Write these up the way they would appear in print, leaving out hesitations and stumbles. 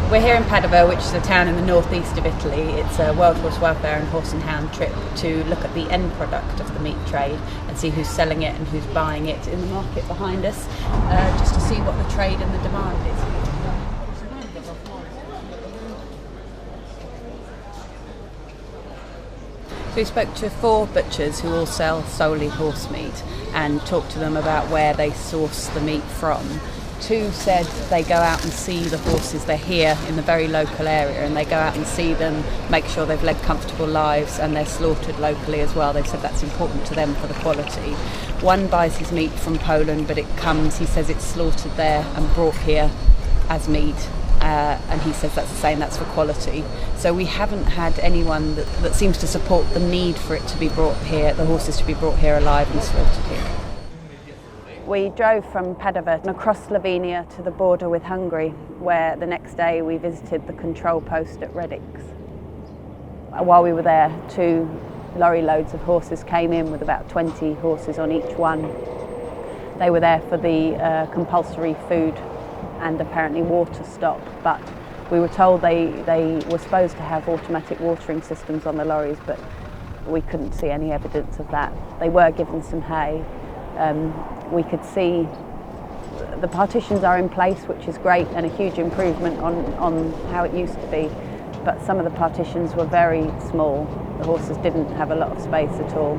We're here in Padova, which is a town in the northeast of Italy. It's a World Horse Welfare and Horse and Hound trip to look at the end product of the meat trade and see who's selling it and who's buying it in the market behind us, just to see what the trade and the demand is. So we spoke to 4 butchers who all sell solely horse meat and talked to them about where they source the meat from. 2 said they go out and see the horses. They're here in the very local area and they go out and see them, make sure they've led comfortable lives, and they're slaughtered locally as well. They said that's important to them for the quality. 1 buys his meat from Poland, but he says it's slaughtered there and brought here as meat. And he says that's the same, that's for quality. So we haven't had anyone that seems to support the need for it to be brought here, the horses to be brought here alive and slaughtered here. We drove from Padova and across Slovenia to the border with Hungary, where the next day we visited the control post at Redix. While we were there, 2 lorry loads of horses came in with about 20 horses on each one. They were there for the compulsory food and apparently water stop, but we were told they were supposed to have automatic watering systems on the lorries, but we couldn't see any evidence of that. They were given some hay. We could see the partitions are in place, which is great and a huge improvement on how it used to be, but some of the partitions were very small. The horses didn't have a lot of space at all.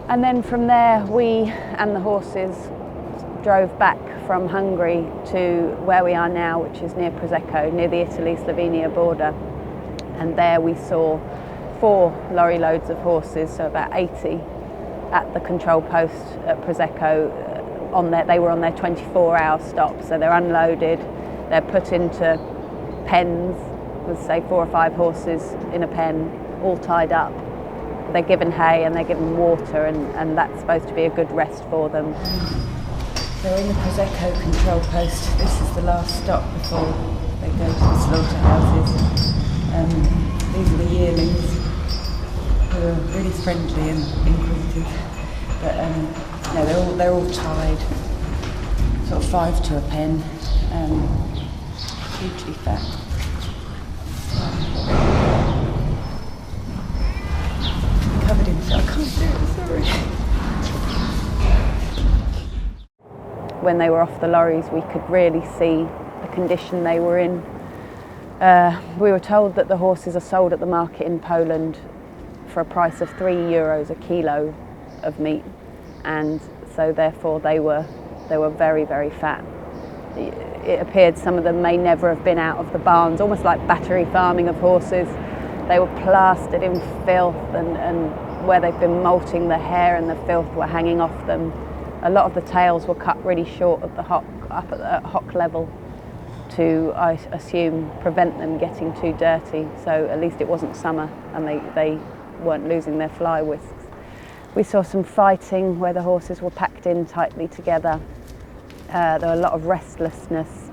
And then from there we and the horses drove back from Hungary to where we are now, which is near Prosecco, near the Italy-Slovenia border. And there we saw 4 lorry loads of horses, so about 80, at the control post at Prosecco. They were on their 24-hour stop, so they're unloaded, they're put into pens with say 4 or 5 horses in a pen, all tied up. They're given hay and they're given water, and that's supposed to be a good rest for them. They're in the Prosecco control post. This is the last stop before they go to the slaughterhouses. These are the yearlings, who are really friendly and inquisitive. But no, they're all tied, sort of 5 to a pen, hugely fat. Covered in fat. I can't do it, sorry. When they were off the lorries, we could really see the condition they were in. We were told that the horses are sold at the market in Poland for a price of €3 a kilo of meat, and so therefore they were very, very fat. It appeared some of them may never have been out of the barns, almost like battery farming of horses. They were plastered in filth, and where they've been molting, the hair and the filth were hanging off them. A lot of the tails were cut really short at the hock, up at the hock level, to, I assume, prevent them getting too dirty, so at least it wasn't summer and they weren't losing their fly whisks. We saw some fighting where the horses were packed in tightly together. There were a lot of restlessness,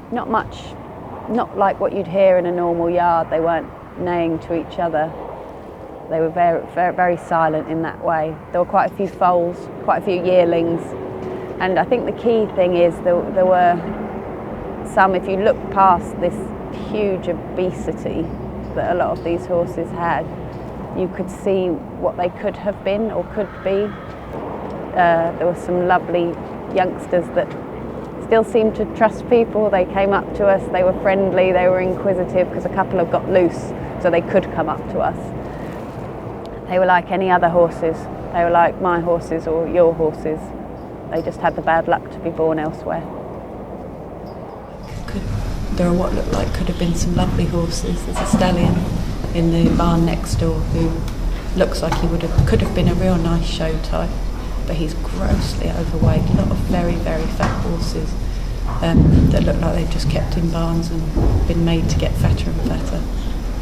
not like what you'd hear in a normal yard. They weren't neighing to each other. They were very, very, very silent in that way. There were quite a few foals, quite a few yearlings, and I think the key thing is there were some, if you look past this huge obesity that a lot of these horses had, you could see what they could have been or could be. There were some lovely youngsters that still seemed to trust people. They came up to us, they were friendly, they were inquisitive, because a couple have got loose, so they could come up to us. They were like any other horses. They were like my horses or your horses. They just had the bad luck to be born elsewhere. There are what looked like could have been some lovely horses. There's a stallion in the barn next door who looks like he could have been a real nice show type, but he's grossly overweight. A lot of very, very fat horses that look like they've just kept in barns and been made to get fatter and fatter,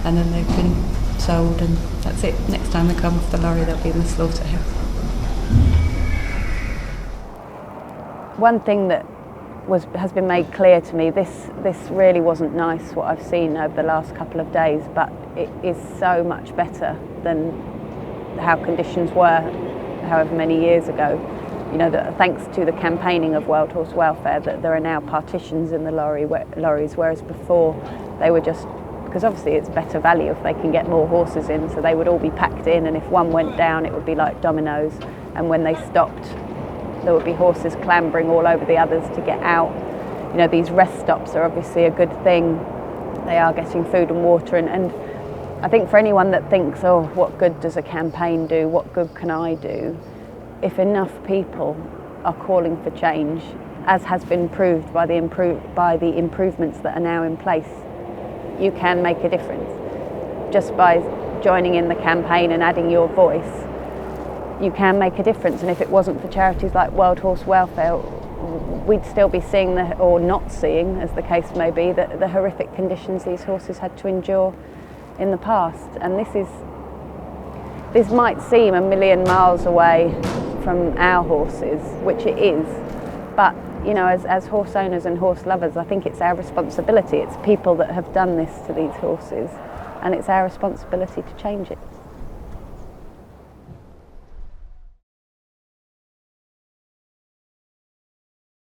and then they've been sold, and that's it. Next time they come off the lorry, they'll be in the slaughterhouse. One thing that has been made clear to me, this really wasn't nice what I've seen over the last couple of days, but it is so much better than how conditions were however many years ago. that thanks to the campaigning of Wild Horse Welfare, that there are now partitions in the lorries, whereas before they were just, because obviously it's better value if they can get more horses in, so they would all be packed in, and if one went down it would be like dominoes, and when they stopped there would be horses clambering all over the others to get out. These rest stops are obviously a good thing. They are getting food and water, and I think for anyone that thinks, oh, what good does a campaign do, what good can I do, if enough people are calling for change, as has been proved by the improvements that are now in place, you can make a difference. Just by joining in the campaign and adding your voice, you can make a difference. And if it wasn't for charities like Wild Horse Welfare, we'd still be seeing, or not seeing, as the case may be, the horrific conditions these horses had to endure in the past. And this might seem a million miles away from our horses, which it is, but as horse owners and horse lovers, I think it's our responsibility. It's people that have done this to these horses, and it's our responsibility to change it.